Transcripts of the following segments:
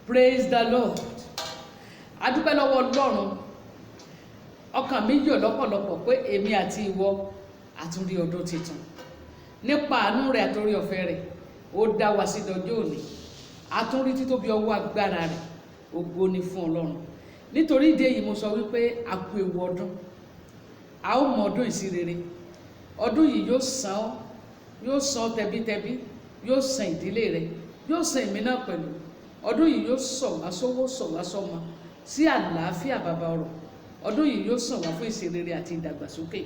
Praise the Lord. Adúpẹ́ lọ́wọ́ Ọlọ́run. Ọkàn mi yọ̀ lọ́pọ̀lọpọ̀ pé èmi àti ìwọ àtúndí ọdún tuntun. Nípa àánú rẹ̀ àtorí ọ̀fẹ́ rẹ̀, ó dá wa sí dọjọ́ òní. Àtúndí títóbi ọwọ́ agbára rẹ̀, ògo ni fún Ọlọ́run. Nítorí ìdí èyí mo sọ wípé a kú ewu ọdún. A ó mọ ọdún ìsírere. Ọdún yìí yóò san tẹbítẹbí, yóò san ìdílé rẹ̀, yóò san èmi náà pẹ̀lú. Ọdún yìí yóò sọ̀ wá sówó, sọ̀ wá sọ́mọ, sí àlàáfíà bàbá ọrọ̀. Ọdún yìí yóò sàn wá fún ìṣerere àti ìdàgbàsókè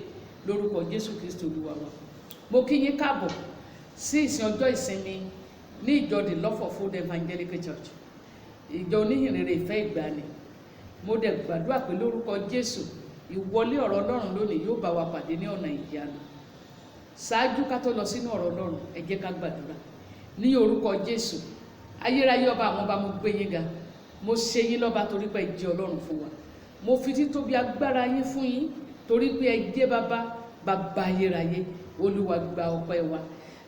lórúkọ Jésù Kristi Olúwa wa. Mo kí yín káàbọ̀ sí ìsìn ọjọ́ ìsinmi ní ìjọ The Love of Food Evangelical Church, ìjọ oníhìnrere ìfẹ́ ìgbàanì. Mo dẹ̀ gbàdúrà pé lórúkọ Jésù ìwọlé ọ̀rọ̀ Ọlọ́run lónìí yóò bá wa pàdé ní ọ̀nà ìyanu. Ṣáájú ká tó lọ sínú ọ̀rọ̀ Ọlọ́run, ẹ jẹ́ ká gbàdúrà. Ní orúkọ Jésù, ayérayé ọba àwọn ọba, mo gbé yín ga, mo ṣe yín lọ́ba torí pé ẹ jẹ́ Ọlọ́run fún wa. Mo fi títóbi agbára yín fún yín torí pé ẹ jẹ́ bàbá ayérayé. Olúwa gba ọpẹ́ wa.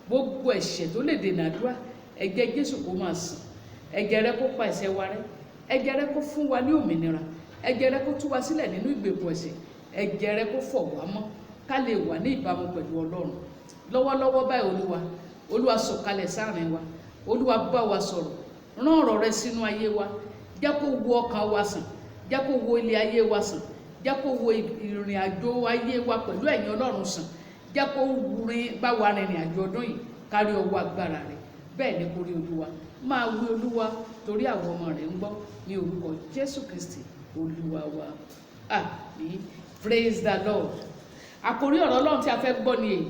Gbogbo ẹ̀ṣẹ̀ tó lè dènà àdúrà, ẹ̀jẹ̀ Jésù kó máa sàn. Ẹ̀jẹ̀ rẹ̀ kó pa ẹ̀ṣẹ̀ wa rẹ́. Ẹ̀jẹ̀ rẹ̀ kó fún wa ní òmìnira. Ẹ̀jẹ̀ rẹ̀ kó tú wa sílẹ̀ nínú ìgbèkùn ẹ̀ṣẹ̀. Ẹ̀jẹ̀ rẹ̀ kó fọ̀ wá mọ́ ká lè wà ní ìbámu pẹ̀lú Ọlọ́run. Lọ́wọ́lọ́wọ́ báyìí Olúwa sọ̀kalẹ̀ sáàrin wa. Olúwa bá wa sọ̀rọ̀. Rán ọ̀rọ̀ rẹ̀ sínú ayé wa. Jẹ́ kó wo ọkàn wa sàn. Jẹ́ kó wo ilé ayé wa sàn. Jẹ́ kó wo ìrìn àjò ayé wa pẹ̀lú ẹ̀yin Ọlọ́run sàn. Jẹ́ kó bá wa rìnrìn àjò ọdún yìí kárí ọwọ́ agbára rẹ̀. Bẹ́ẹ̀ ni kó rí Olúwa. Máa wí Olúwa torí àwọn ọmọ rẹ̀ ń gbọ́ ní orúkọ Jésù Kristi Olúwa wa. Àmín. Praise the Lord. Àkòrí ọ̀rọ̀ Ọlọ́run tí a fẹ́ gbọ́ ni èyí: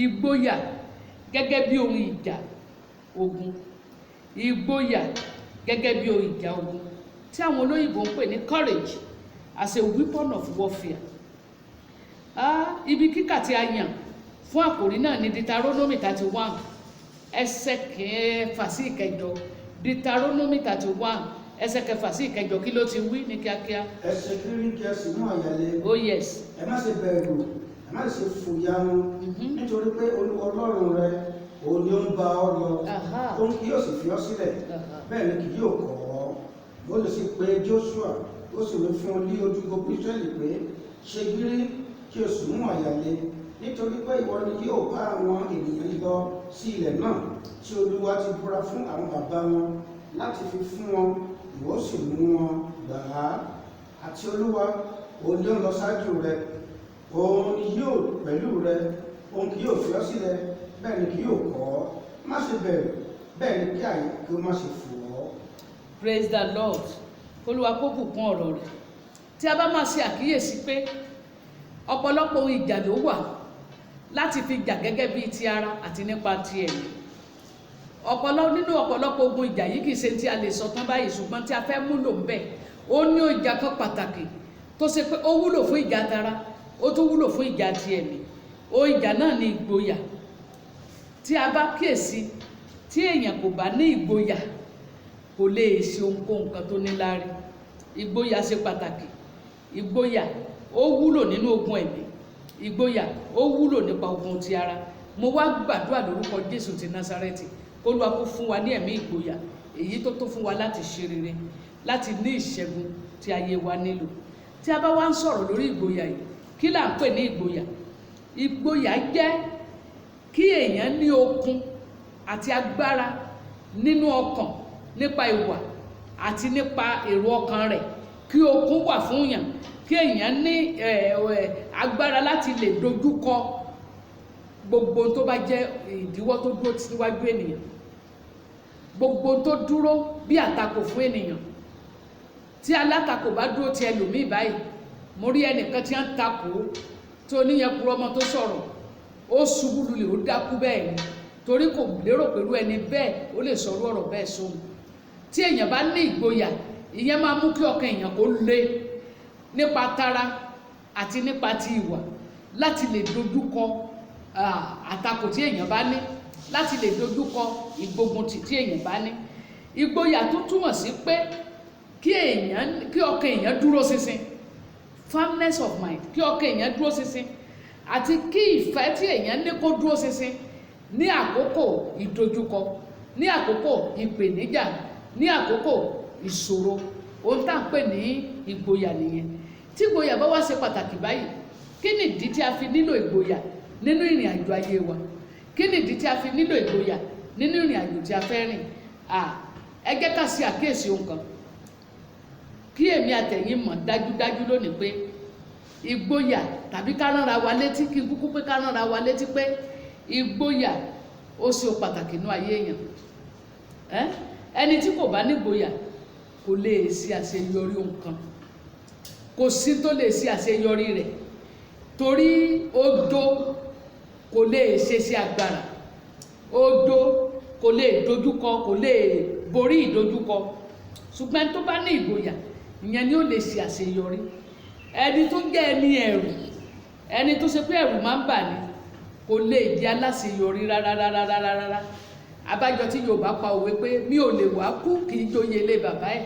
ìgboyà gẹ́gẹ́ bí ohun ìjà ogun. Ìgboyà gẹ́gẹ́ bí ohun ìjà ogun tí àwọn olóyìnbó ń pè ní courage as a weapon of warfare. Ibi kíkà tí a yàn fún àkòrí náà ni Deuteronomy 31 ẹsẹ̀ kẹfà sí ìkẹjọ. Deuteronomy 31 ẹsẹ̀ kẹfà sí ìkẹjọ. Kí ló ti wí ní kíákíá? Ẹ ṣe kiri kí ẹ sì mú àyàlé. Oh yes. Ẹ má ṣe bẹ̀rù, ẹ má ṣe fòyàrun, nítorí pé Ọlọ́run rẹ òun ni ó ń bá ọ lọ. Òun kì yóò sì fi ọ́ sílẹ̀, bẹ́ẹ̀ ni kì yóò kọ̀ ọ́. Ó lè sì pé Joshua ó sì wí fún ní ojú gbogbo Ísírẹ́lì pé ṣe gírí kí o sì mú àyàlé, nítorí pé ìwọ ni yóò bá àwọn ènìyàn lọ sí ilẹ̀ náà tí Olúwa ti búra fún àwọn bàbá wọn láti fi fún wọn, ìwọ sì mú wọn gbà á. Àti Olúwa òun ni ó lọ ṣáájú rẹ, òun ni yóò pẹ̀lú rẹ, òun kì yóò fi ọ́ sílẹ̀, bẹ́ẹ̀ ni kì yóò kọ̀ ọ́. Má ṣe bẹ̀rù, bẹ́ẹ̀ ni kí àyè kí ó má ṣe fò ọ́. Praise the Lord. Olúwa kó bùkún ọ̀rọ̀ rẹ̀. Tí a bá máa ṣe àkíyèsí pé ọ̀pọ̀lọpọ̀ ohun ìjà ló wà láti fi jà gẹ́gẹ́ bí ti ara àti nípa ti ẹ̀mí. Nínú ọ̀pọ̀lọpọ̀ ogun ìjà yìí kìí ṣe tí a lè sọ tán báyìí, ṣùgbọ́n tí a fẹ́ múlò ń bẹ̀. Ó ní ìjà kan pàtàkì tó ṣe pé ó wúlò fún ìjà tara, ó tún wúlò fún ìjà ti ẹ̀mí. Ó ìjà náà ni ìgboyà. Tí a bá kíyèsí, tí èèyàn kò bá ní ìgboyà, kò lè ṣe ohunkóhun kan tó níláárí. Ìgboyà ṣe pàtàkì. Ìgboyà ó wúlò nínú ogun ẹ̀mí. Ìgboyà ó wúlò nípa ogun ti ara. Mo wá gbàdúrà lórúkọ Jésù ti Násárẹ́tì, Olúwa kó fún wa ní ẹ̀mí ìgboyà, èyí tó tó fún wa láti ṣe rere, láti ní ìṣẹ́gun tí ayé wa nílò. Tí a bá wá ń sọ̀rọ̀ lórí ìgboyà yìí, kí là ń pè ní ìgboyà? Ìgboyà jẹ́ kí èèyàn ní okun àti agbára nínú ọkàn, nípa ìwà àti nípa èrò ọkàn rẹ̀. Kí okun wà fún yàn, kí èèyàn ní agbára láti lè dojúkọ gbogbo tó bá jẹ́ ìdíwọ́ tó dúró síwájú ènìyàn, gbogbo tó dúró bí àtakò fún ènìyàn. Tí alátakò bá dúró ti ẹlòmíì báyìí, mo rí ẹnìkan tí ń takò tí oníyẹn kúrò ọmọ tó sọ̀rọ̀, ó ṣubú lulẹ̀, ó dákú bẹ́ẹ̀ ni, torí kò lérò pẹ̀lú ẹni bẹ́ẹ̀ ó lè sọ̀rọ̀ ọ̀rọ̀ bẹ́ẹ̀ sóhun. Tí èèyàn bá ní ìgboyà, ìyẹn máa mú kí ọkàn èèyàn kó le nípa tara àti nípa ti ìwà, láti lè dojúkọ àtakò tí èèyàn bá ní, láti lè dojúkọ ìgbógun tí èèyàn bá ní. Ìgboyà tó túmọ̀ sí pé kí ọkàn èèyàn dúró ṣinṣin, firmness of mind, kí ọkàn èèyàn dúró ṣinṣin, àti kí ìfẹ́ tí èèyàn ní kó dúró ṣinṣin ní àkókò ìdojúkọ, ní àkókò ìpèníjà, ní àkókò ìṣòro. Ohun tá à ń pè ní ìgboyà nìyẹn. Tí ìgboyà bá wá ṣe pàtàkì báyìí, kí ni ìdí tí a fi nílò ìgboyà nínú ìrìn àjò ayé wa? Kí ni ìdí tí a fi nílò ìgboyà nínú ìrìn àjò tí a fẹ́ rìn? Ẹ jẹ́ ká ṣe àkíyèsí ohun kan kí èmi àtẹ̀yin mọ̀ dájúdájú lónìí pé ìgboyà tàbí ká ránra wa létí, kí n kúkú pé ká ránra wa létí pé ìgboyà ó ṣe pàtàkì nínú ayé èèyàn. Ẹni tí kò bá ní ìgboyà kò lè ṣe àṣeyọrí ohun kan, kò sí tó lè ṣe àṣeyọrí rẹ̀, torí odó kò lè ṣe sí agbára, odó kò lè dojúkọ, kò lè borí ìdojúkọ. Ṣùgbọ́n tó bá ní ìgboyà, ìyẹn ni ó lè ṣe àṣeyọrí. Ẹni tó jẹ́ ẹni ẹ̀rù, ẹni tó ṣe pé ẹ̀rù máa ń bà ní, kò lè di aláṣeyọrí rárá. Abájọ tí Yorùbá pa òwe pé mi ò lè wá kú kì í jóye ilé bàbá ẹ̀.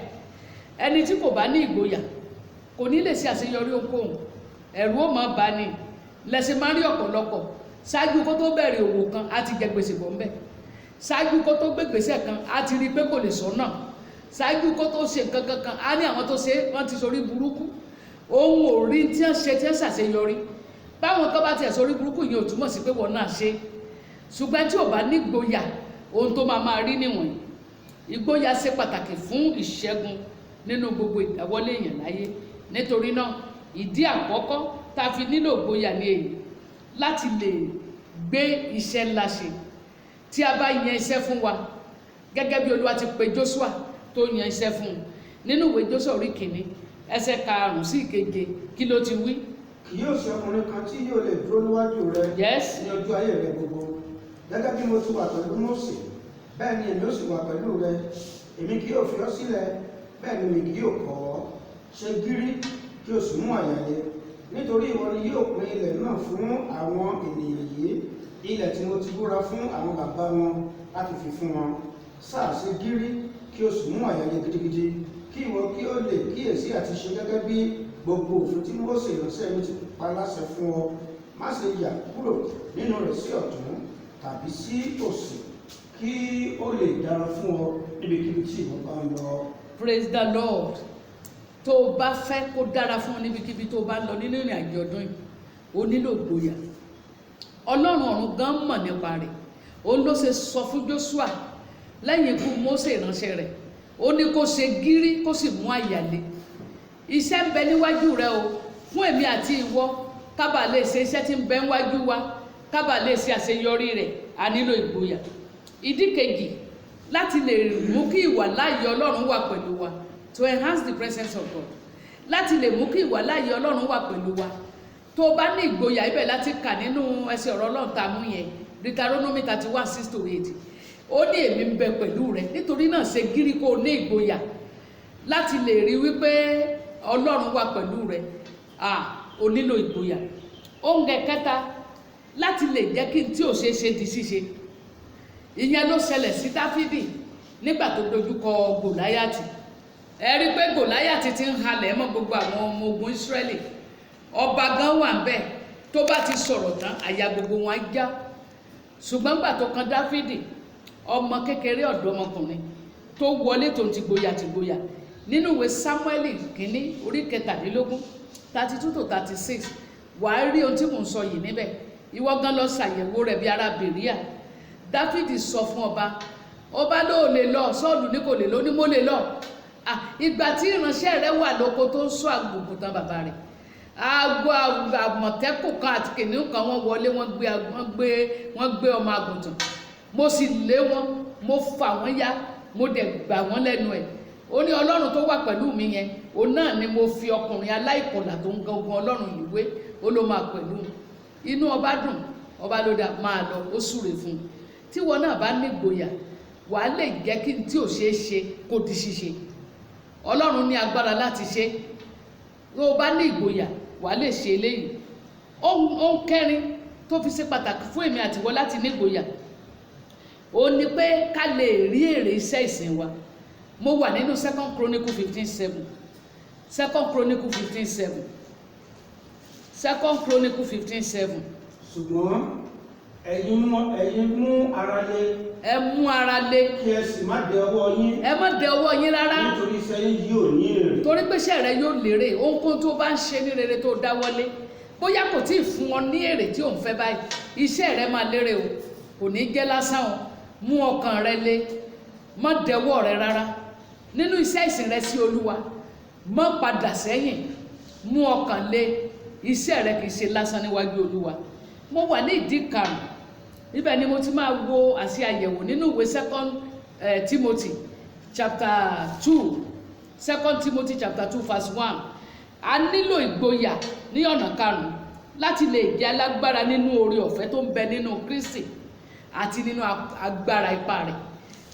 Ẹni tí kò bá ní ìgboyà kò ní lè ṣe àṣeyọrí ohunkóhun, ẹ̀rù ó máa bà ní. Lẹ́sẹ̀ máa rí ọ̀pọ̀lọpọ̀ ṣáájú kó tó bẹ̀rẹ̀ òwò kan á ti jẹ gbèsè bọ̀ ńbẹ̀, ṣáájú kó tó gbé gbèsè kan á ti rí pé kò lè sọ́nà, ṣáájú kó tó ṣe nǹkan kankan á ní àwọn tó ṣe wọ́n ti sorí burúkú, ohun ò rí tí wọ́n ṣe tí wọ́n ṣàṣeyọrí. Báwọn kan bá tiẹ̀ sorí burúkú yìí ò túmọ̀ sí pé wọ́n náà ṣe. Ṣùgbọ́n tí ò bá ní ìgboyà, ohun tó máa rí níwọ̀nyí. Ìgboyà ṣe pàtàkì fún ìṣẹ́gun nínú gbogbo ìdáwọ́lé èèyàn láyé. Nítorí náà ìdí àkọ́kọ́ tá a fi nílò ìgboyà ní èyí láti lè gbé iṣẹ́ ńlá ṣe. Tí a bá yan iṣẹ́ fún wa gẹ́gẹ́ bí Olúwa ti pe Jóṣúà tó yan iṣẹ́ fún un nínú ìwé Jóṣúà orí 1 ẹsẹ̀ 5 sí 7, kí ló ti wí? Kì yóò sí ọkùnrin kan tí yóò lè dúró níwájú rẹ ní ọjọ́ ayé rẹ gbogbo. Gẹ́gẹ́ bí mo ti wà pẹ̀lú Mósè, bẹ́ẹ̀ ni èmi ó sì wà pẹ̀lú rẹ. Èmi kì yóò fi ọ́ sílẹ̀, bẹ́ẹ̀ ni mi kì yóò kọ̀ ọ́. Ṣe gírí kí o sì mú àyà le, nítorí ìwọ ni yóò pín ilẹ̀ náà fún àwọn ènìyàn yìí, ilẹ̀ tí mo ti búra fún àwọn bàbá wọn láti fi fún wọn. Sáà ṣe gírí kí o sì mú àyà le gidigidi, kí ìwọ kí o lè kíyèsí àti ṣe gẹ́gẹ́ bí gbogbo òfin tí Mósè ìránṣẹ́ mi ti pa láṣẹ fún ọ. Má ṣe yà kúrò nínú rẹ̀ sí ọ̀tún tàbí sí òsì, kí ó lè dára fún ọ níbikíbi tí ìwọ bá ń lọ. Praise the Lord. Tó o bá fẹ́ kó dára fún ọ níbikíbi tó o bá ń lọ nínú ìrìn àjò ọdún yìí, o nílò ìgboyà. Ọlọ́run ọ̀run gan mọ̀ nípa rẹ̀. Òun ló ṣe sọ fún Jóṣúà lẹ́yìn ikú Mósè ìránṣẹ́ rẹ̀, ó ní kó ṣe gírí kó sì mú àyà le. Iṣẹ́ ń bẹ níwájú rẹ o, fún èmi àti ìwọ ká bàa lè ṣe iṣẹ́ tí ń bẹ níwájú wa, ká bàa lè ṣe àṣeyọrí rẹ̀, a nílò ìgboyà. Ìdí kejì, láti lè mú kí ìwàláàyè Ọlọ́run wà pẹ̀lú wa, to enhance the presence of God. Láti lè mú kí ìwàláàyè Ọlọ́run wà pẹ̀lú wa. Tó o bá ní ìgboyà, ibẹ̀ láti kà nínú ẹsẹ̀ ọ̀rọ̀ Ọlọ́run tá a mú yẹn, Deuteronomy 31:6-8. Ó ní èmi ń bẹ pẹ̀lú rẹ, nítorí náà ṣe gírí kó o ní ìgboyà láti lè rí wípé Ọlọ́run wà pẹ̀lú rẹ. O nílò ìgboyà. Ohun kẹta, láti lè jẹ́ kí n tí ò ṣe ṣe di ṣíṣe. Ìyẹn ló ṣẹlẹ̀ sí Dáfídì nígbà tó dojúkọ Gòláyátì. Ẹ rí pé Gòláyátì ti ń halẹ̀ mọ́ gbogbo àwọn ọmọ ogun Ísírẹ́lì. Ọba gan wà ń bẹ̀, tó bá ti sọ̀rọ̀ tán àyà gbogbo wọn á já. Ṣùgbọ́n gbà tó kan Dáfídì, ọmọ kékeré ọ̀dọ́mọkùnrin tó wọlé tó ti gboyà nínú ìwé Sámúẹ́lì kìíní orí 17 32-36, wàá rí ohun tí mò ń sọ yìí níbẹ̀. Ìwọ gan lọ ṣàyẹ̀wò rẹ̀ bí ará Bèríà. Dáfídì sọ fún ọba ló lè lọ, Sọ́ọ̀lù ní kò lè lọ, ní mo lè lọ. Ìgbà tí ìránṣẹ́ rẹ̀ wà lóko tó ń ṣọ́ àgùntàn bàbá rẹ̀, agbo àmọ̀tẹ́kùn kan àti kìnìún kan wọ́n wọlé, wọ́n gbé ọmọ àgùntàn. Mo sì lé wọn, mo fà wọ́n ya, mo dẹ̀ gbà wọ́n lẹ́nu ẹ̀. Ó ní Ọlọ́run tó wà pẹ̀lú mi yẹn, òun náà ni mo fi ọkùnrin aláìkọlà tó ń gan ogun Ọlọ́run yìí wé, ó ló máa pẹ̀lú mi. Inú ọba dùn, ọba ló dá máa lọ, ó súre fún un. Tí wọn náà bá ní ìgboyà, wàá lè jẹ́ kí n tí ò ṣeé ṣe kó di ṣíṣe. Ọlọ́run ní agbára láti ṣe. Tó o bá ní ìgboyà, wàá lè ṣe eléyìí. Ohun kẹrin tó fi ṣe pàtàkì fún èmi àtiwọ́ láti ní ìgboyà, ó ní pé ká lè rí èrè iṣẹ́ ìsìn wa. Mo wà nínú 2 Chronicle 15:7. 2 Chronicle 15:7. 2 Chronicle 15:7. Ṣùgbọ́n ẹ̀yin mú ara le. Ẹ mú ara le. Kí ẹ sì má dẹ ọwọ́ yín. Ẹ má dẹ ọwọ́ yín rárá. Nítorí iṣẹ́ yín yóò ní èrè. torí pé iṣẹ́ rẹ yóò lérè. ohunkóhun tó bá ń ṣe ní rere tó dáwọ́lé bóyá kò tí ì fún ọ ní èrè tí ò ń fẹ́ báyìí, iṣẹ́ rẹ máa lérè o, kò ní jẹ́ lásán o. mú ọkàn rẹ le, má dẹwọ́ rẹ rárá nínú iṣẹ́ ìsìn rẹ sí Olúwa, má padà sẹ́yìn, mú ọkàn le. iṣẹ́ rẹ kì í ṣe lásán níwájú Olúwa. mo wà ní ìdí karùn-ún, ibẹ̀ ni mo ti máa wo àṣẹ àyẹ̀wò nínú ìwé 2 Timothy chapter 2, 2 Timothy chapter 2 verse 1. a nílò ìgboyà ní ọ̀nà karùn-ún láti lè jẹ́ alágbára nínú oore ọ̀fẹ́ tó ń bẹ nínú Kristi àti nínú agbára ipá rẹ̀.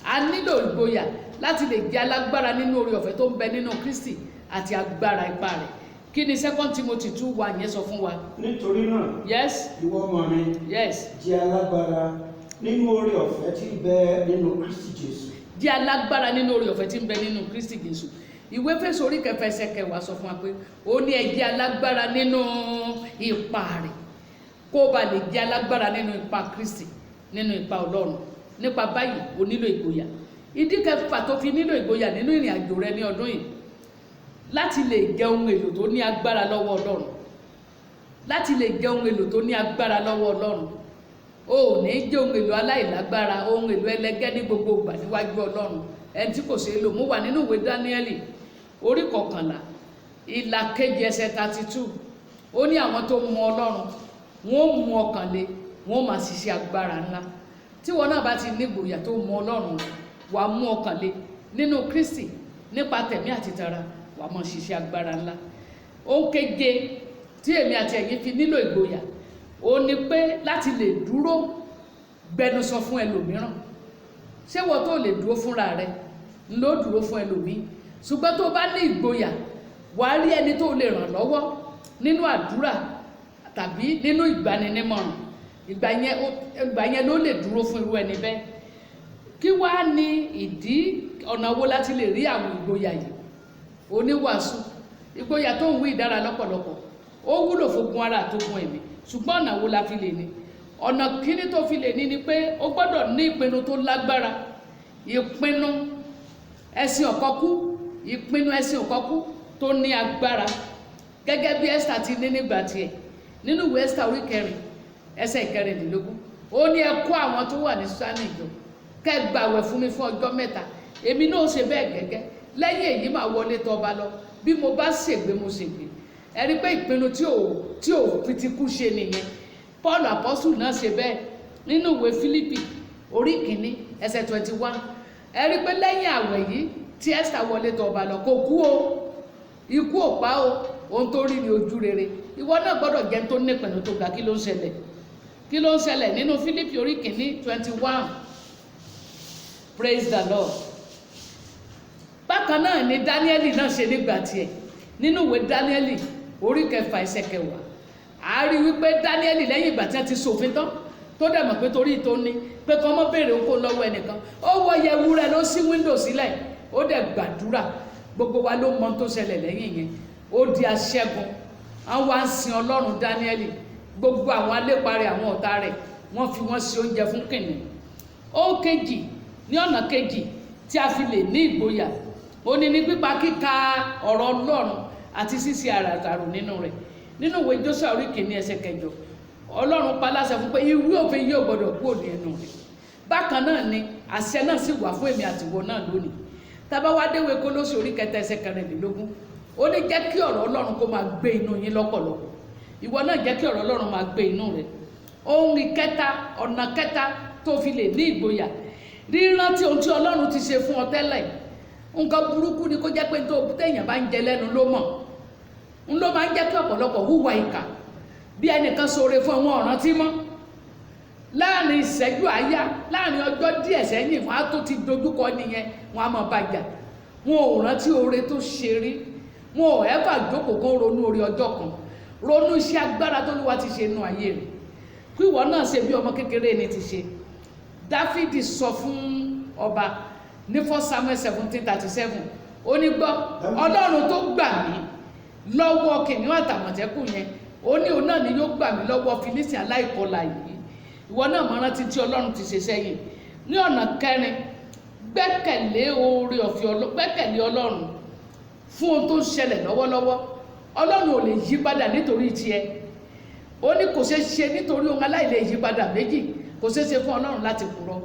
a nílò ìgboyà láti lè jẹ́ alágbára nínú oore ọ̀fẹ́ tó ń bẹ nínú Kristi àti agbára ipá rẹ̀. kí ni 2 Timothy 2:1 yẹn sọ fún wa? nítorí náà, yes, ìwọ ọmọ mi, yes, jẹ́ alágbára nínú oore ọ̀fẹ́ tí ń bẹ nínú Kristi Jésù. jẹ́ alágbára nínú oore ọ̀fẹ́ tí ń bẹ nínú Kristi Jésù. ìwé Éfésù orí 4 ẹsẹ̀ 10 sọ fún wa pé ó ní ẹ jẹ́ alágbára nínú ipa rẹ̀, kó ba lè jẹ́ alágbára nínú ipa Kristi, nínú ipa Ọlọ́run. nípa báyìí o nílò ìgboyà. ìdí kẹfà tó fi nílò ìgboyà nínú ìrìn àjò rẹ ní ọdún yìí, láti lè jẹ́ ohun èlò tó ní agbára lọ́wọ́ Ọlọ́run, láti lè jẹ́ ohun èlò tó ní agbára lọ́wọ́ Ọlọ́run. o ò ní jẹ́ ohun èlò aláìlágbára, ohun èlò ẹlẹgẹ́ ní gbogbo ìgbà níwájú Ọlọ́run, ẹni tí kò ṣeé lò. mo wà nínú ìwé Dáníẹ́lì orí 11 ìlà 2 ẹsẹ̀ 32. ó ní àwọn tó mọ Ọlọ́run wọn ó mú ọkàn le, wọn ó máa ṣiṣẹ́ agbára ńlá. tí wọn náà bá ti ní ìgboyà tó mọ Ọlọ́run, wàá mú ọkàn le nínú Kristi nípa tẹ̀mí àti tara, wàá máa ṣiṣẹ́ agbára ńlá. ohun keje tí èmi àti ẹ̀yin fi nílò ìgboyà ó ní pé láti lè dúró gbẹnusọ fún ẹlòmíràn. ṣé wọ́n tó lè dúró fúnra rẹ ló dúró fún ẹlòmíì? ṣùgbọ́n tó bá ní ìgboyà, wàá rí ẹni tó lè ràn lọ́wọ́ nínú àdúrà tàbí nínú ìgbaninímọ̀ràn. ìgbà yẹn ló lè dúró fún irú ẹni bẹ́ẹ̀. kí wàá ní ìdí ọ̀nà wo láti lè rí àwọn ìgboyà yìí? oníwàásù, ìgboyà tó ń wí dára lọ́pọ̀lọpọ̀, ó wúlò fógun ara àtogun ẹ̀mí. ṣùgbọ́n ọ̀nà wo la fi lè ní? ọ̀nà kíní tó fi lè ní ni pé o gbọ́dọ̀ ní ìpinnu tó lágbára, ìpinnu ẹ̀sìn ọ̀kọ́kú, ìpinnu ẹ̀sìn ọ̀kọ́kú tó ní agbára, gẹ́gẹ́ bí Esther ti ní nígbà tiẹ̀ nínú ìwé Esther orí 4 ẹsẹ̀ 14. ó ní ẹ kó àwọn tó wà ní Ṣúṣánì jọ, kẹ́ gbààwẹ̀ fún mi fún ọjọ́ 3. èmi náà ṣe bẹ́ẹ̀ gẹ́gẹ́. lẹ́yìn èyí máa wọlé tọba lọ, bí mo bá ṣègbé mo ṣègbé. ẹ rí pé ìpinnu tí ò fi ti kú ṣe nìyẹn. Paul apọ́sù náà ṣe bẹ́ẹ̀ nínú ìwé Fílípì orí 1 ẹsẹ̀ 21. ẹ rí pé lẹ́yìn àwẹ̀ yìí tí Esther wọlé tọba lọ, kò kú o, ikú ò pa o, ohun tó rí ni ojú rere. ìwọ náà gbọ́dọ̀ jẹ́ tó ní ìpinnu tó ga. kí ló ń ṣẹlẹ̀? kí ló ń ṣẹlẹ̀ nínú Fílípì orí 1 21? Praise the Lord. bákan náà ni Dáníẹ́lì náà ṣe nígbà tiẹ̀ nínú ìwé Dáníẹ́lì orí 4 ẹsẹ̀ 10. a rí wípé Dáníẹ́lì lẹ́yìn ìgbà tí wọ́n ti ṣòfin tán, tó dẹ̀ mọ̀ pé torí tó ní pé kọ́ mọ́ béèrè oko lọ́wọ́ ẹnìkan, ó wọ yẹ̀wù rẹ̀ ló ṣí wíńdò sílẹ̀, ó dẹ̀ gbàdúrà. gbogbo wa ló mọ tó ṣẹlẹ̀ lẹ́yìn yẹn. ó di aṣẹ́gun. àwọn wá ń sin Ọlọ́run Dáníẹ́lì. gbogbo àwọn alépa rẹ̀, àwọn ọ̀tá rẹ̀, wọ́n fi wọ́n ṣe oúnjẹ fún kìnìún. ó kejì, ní ọ̀nà kejì tí a fi lè ní ìgboyà, ó ní pípa kíka ọ̀rọ̀ Ọlọ́run àti ṣíṣe àràtàrò nínú rẹ̀. nínú ìwé Jóṣúà orí 1 ẹsẹ̀ 8, Ọlọ́run pa láṣẹ fún pé ìwé òfin yóò gbọdọ̀ kúrò ní ẹnu rẹ̀. bákan náà ni àṣẹ náà sì wà fún èmi àtiwọ náà lónìí. tábà wá déwé Kólósì orí 3 ẹsẹ̀ 14, ó ní jẹ́ kí ọ̀rọ̀ Ọlọ́run kó máa gbé inú yín lọ́pọ̀lọpọ̀. ìwọ náà jẹ́ kí ọ̀rọ̀ Ọlọ́run máa gbé inú rẹ̀. ohun ìkẹta, ọ̀nà kẹta tó fi lè ní ìgboyà, rírántí ohun tí Ọlọ́run ti ṣe fún ọ tẹ́lẹ̀. nǹkan burúkú ni kó jẹ́ pé téèyàn bá ń jẹ lẹ́nu ló mọ̀. ń ló máa ń jẹ́ kí ọ̀pọ̀lọpọ̀ hùwà ìkà. bí ẹnìkan ṣoore fún wọn ọ̀ràn tí mọ́, láàrin ìṣẹ́jú àáyá, láàrin ọjọ́ díẹ̀ sẹ́yìn, wọn á tó ti dojúkọ nìyẹn, wọn á máa bàjà. wọn ò rántí oore tó ṣe rí, wọn ò ẹ́fà jókòó kan ronú oore ọjọ́ kan, ronú iṣẹ́ agbára tó lúwa ti ṣe nínú ayé rẹ̀. kí ìwọ náà ṣe bí ọmọ kékeré ni ti ṣe. Dáfídì sọ fún ọba ní 1 Samuel 17:37, ó ní gbọ́, Ọlọ́run tó gbà mí lọ́wọ́ kìnìún àtàmọ̀tẹ́kùn yẹn, ó ní òun náà ni yóò gbà mí lọ́wọ́ Fílísítì aláìkọlà yìí. ìwọ náà mọ̀ rántí tí Ọlọ́run ti ṣe sẹ́yìn. ní ọ̀nà kẹrin, gbẹ́kẹ̀lé oore ọ̀fẹ́ gbẹ́kẹ̀lé Ọlọ́run fún ohun tó ń ṣẹlẹ̀ lọ́wọ́lọ́wọ́. Ọlọ́run ò lè yí padà nítorí tiẹ̀. Ó ní kò ṣeé ṣe nítorí ohun aláìlè yí padà méjì, kò ṣeé ṣe fún Ọlọ́run láti purọ́.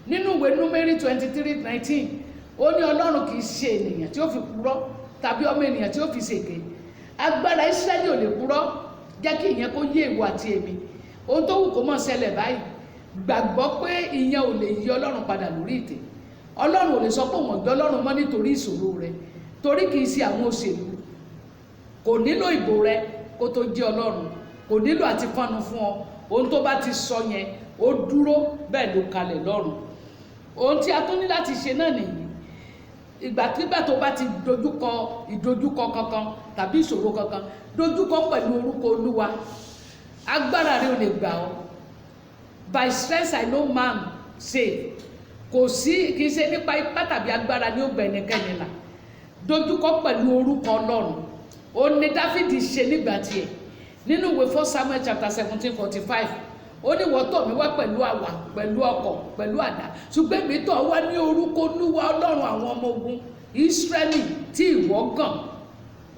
Nínú ìwé Númérì 23:19 ó ní Ọlọ́run kì í ṣe ènìyàn tí ó fi purọ́ tàbí ọmọ ènìyàn tí ó fi ṣèké. Agbára Ísírẹ́lì ò lè purọ́. Jẹ́ kí ìyẹn kó yé ìwọ àti èmi. Ohun tó wù kó mọ̀ ṣẹlẹ̀ báyìí, gbàgbọ́ pé ìyẹn ò lè yí Ọlọ́run padà lórí ìtẹ́. Ọlọ́run ò lè sọ pé òun ọ̀gbẹ́ Ọlọ́run mọ́ nítorí ìṣòro rẹ, torí kì í ṣe àwọn òṣèlú. Kò nílò ìbò rẹ kó tó jẹ́ Ọlọ́run, kò nílò àti fánu fún ọ. Ohun tó bá ti sọ yẹn ó dúró bẹ́ẹ̀ ló kalẹ̀ lọ́run. Ohun tí a tún ní láti ṣe náà nìyí. Ìgbàkigbà tó bá ti dojúkọ ìdojúkọ kankan tàbí ìṣòro kankan, dojúkọ pẹ̀lú orúkọ Olúwa. Agbára rẹ ò lè gbà ọ́. By strength I know man say. Kò sí, kì í ṣe nípa ipá tàbí agbára ní ó gbà ẹnikẹ́ni là. Dojúkọ pẹ̀lú orúkọ Ọlọ́run. Ó ní Dáfídì ṣe nígbà tiẹ̀. Nínú ìwé 1 Samuel chapter 17:45 ó ní wọ́n tọ̀ mí wá pẹ̀lú àwà, pẹ̀lú ọkọ̀, pẹ̀lú àdá, ṣùgbọ́n èmi tọ̀ wá ní orúkọ Olúwa Ọlọ́run àwọn ọmọ ogun Ísírẹ́lì tí ìwọ gàn.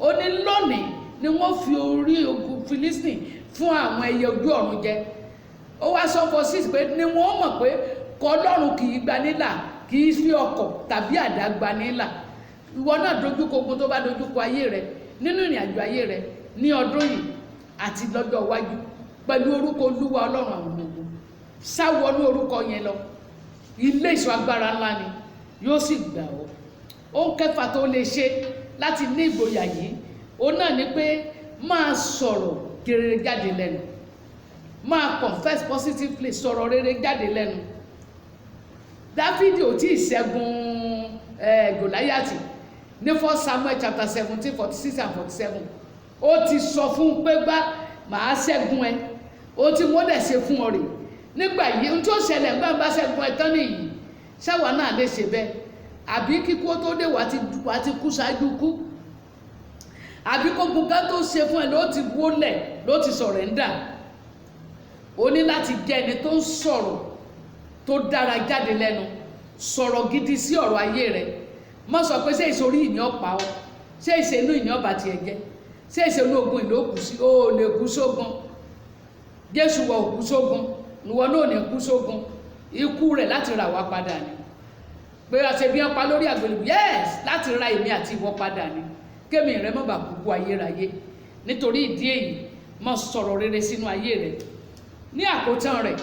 Ó ní lónìí ni wọ́n fi orí ogun Fílístì fún àwọn ẹyẹ ojú ọ̀run jẹ. Ó wá sọ fún 6 pé ni wọ́n mọ̀ pé kọ́ Ọlọ́run kì í gba nílà, kì í fi ọkọ̀ tàbí àdá gba nílà. Ìwọ náà dojúkọ ogun tó bá dojúkọ ayé rẹ nínú ìrìn àjò ayé rẹ ní ọdún yìí àti lọ́jọ́ iwájú pẹ̀lú orúkọ Olúwa Ọlọ́run àwọn ọmọ ogun. Sáwọnú orúkọ yẹn lọ. Ilé ìṣọ́ agbára ńlá ni yóò sì gbà ọ́. Ohun kẹfà tó lè ṣe láti ní ìgboyà yìí, ó náà ni pé máa sọ̀rọ̀ rere jáde lẹ́nu. Máa confess positively, sọ̀rọ̀ rere jáde lẹ́nu. Dáfídì ò tí ì ṣẹ́gun Gòláyátì ní 1 Samuel chapter 17:46 and 47. Ó ti sọ fún un pé màá ṣẹ́gun ẹ. Ó ti wọ́n dẹ̀ ṣe fún ọ rè. Nígbà yìí ohun tí ó ṣẹlẹ̀ nígbà bá ṣẹ́gun ẹ tán nìyí. Ṣáwa náà lè ṣe bẹ́ẹ̀. Àbí kíkú tó dé wà ti kú ṣáájú kú. Àbí kógun ká tó ṣe fún ẹ ló ti wólẹ̀, ló ti sọ̀rẹ́ńdà. O ní láti jẹ́ ẹni tó ń sọ̀rọ̀ tó dára jáde lẹ́nu. Sọ̀rọ̀ gidi sí ọ̀rọ̀ ayé rẹ̀. Má sọ pé ṣé ìsorí ìní ọ̀pá ọ, ṣé ìṣẹ́nú ìní ọ̀bà tiẹ̀ jẹ́, ṣé ìṣẹ́nú ogun ìlú òkú sí, ó lè kú sógun. Jésù wọ òkú sógun, ìwọ náà ní kú sógun. Ikú rẹ̀ láti rà wá padà ni. Pé ọ̀sẹ̀ bí ọ̀pá lórí àgbélébùú, yes, láti ra èmi àti ìwọ padà ni. Kémi rẹ má bàa kúkú ayérayé. Nítorí ìdí èyí, má sọ̀rọ̀ rere sínú ayé rẹ̀. Ní àkótán rẹ̀,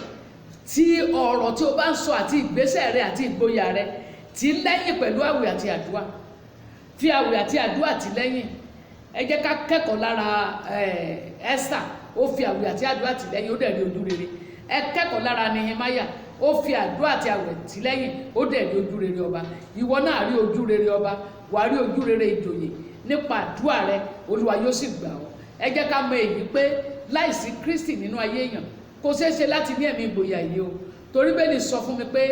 tí ọ̀rọ̀ tí o bá ń sọ àti ìgbésẹ̀ rẹ àti ìgboyà rẹ tí lẹ́yìn pẹ̀lú àwẹ̀ àti àdúrà. Fi àwẹ̀ àti àdúrà tí lẹ́yìn. Ẹ jẹ́ ká kẹ́kọ̀ọ́ lára Ẹ́sítà, ó fi àwẹ̀ àti àdúrà tí lẹ́yìn, ó dẹ̀ rí ojú rere. Ẹ kẹ́kọ̀ọ́ lára Nehemiah, ó fi àdúrà àti àwẹ̀ tí lẹ́yìn, ó dẹ̀ rí ojú rere ọba. Ìwọ náà rí ojú rere ọba, wà á rí ojú rere ìjòyè. Nípa àdúrà rẹ Olúwa yóò sì gbà ọ́. Ẹ jẹ́ ká mọ èyí pé láìsí Kristi nínú ayé èèyàn kò ṣeé ṣe láti ní ẹ̀mí ìgboyà yìí o. Torí Bíbélì sọ fún mi pé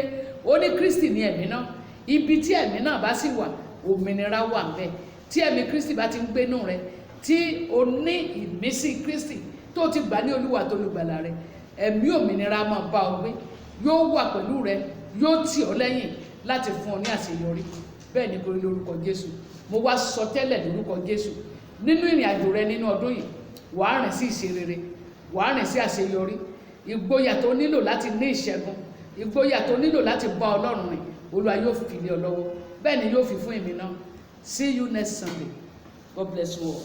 ó ní Kristi ní ẹ̀mí náà. Ibi tí ẹ̀mí náà bá sì wà, òmìnira wà ńbẹ̀. Tí ẹ̀mí Kristi bá ti ń gbénú rẹ, tí o ní ìmísí Kristi tó ti gbà ní Olúwa tó lùgbàlà rẹ, ẹ̀mí òmìnira máa bá ọ gbé, yóò wà pẹ̀lú rẹ, yóò tì ọ́ lẹ́yìn láti fún ọ ní àṣeyọrí. Bẹ́ẹ̀ ni kò rí lórúkọ Jésù. Mo wá sọ tẹ́lẹ̀ lórúkọ Jésù. Nínú ìrìn àjò rẹ nínú ọdún yìí, wàá rìn sí ìṣerere, wàá rìn sí àṣeyọrí. Ìgboyà tó nílò láti ní ìṣẹ́gun, ìgboyà tó nílò láti bá Ọlọ́run rìn, Olúwa yóò fi lé ọ lọ́wọ́. Bẹ́ẹ̀ ni yóò fi fún èmi náà. See you next Sunday. God bless you all.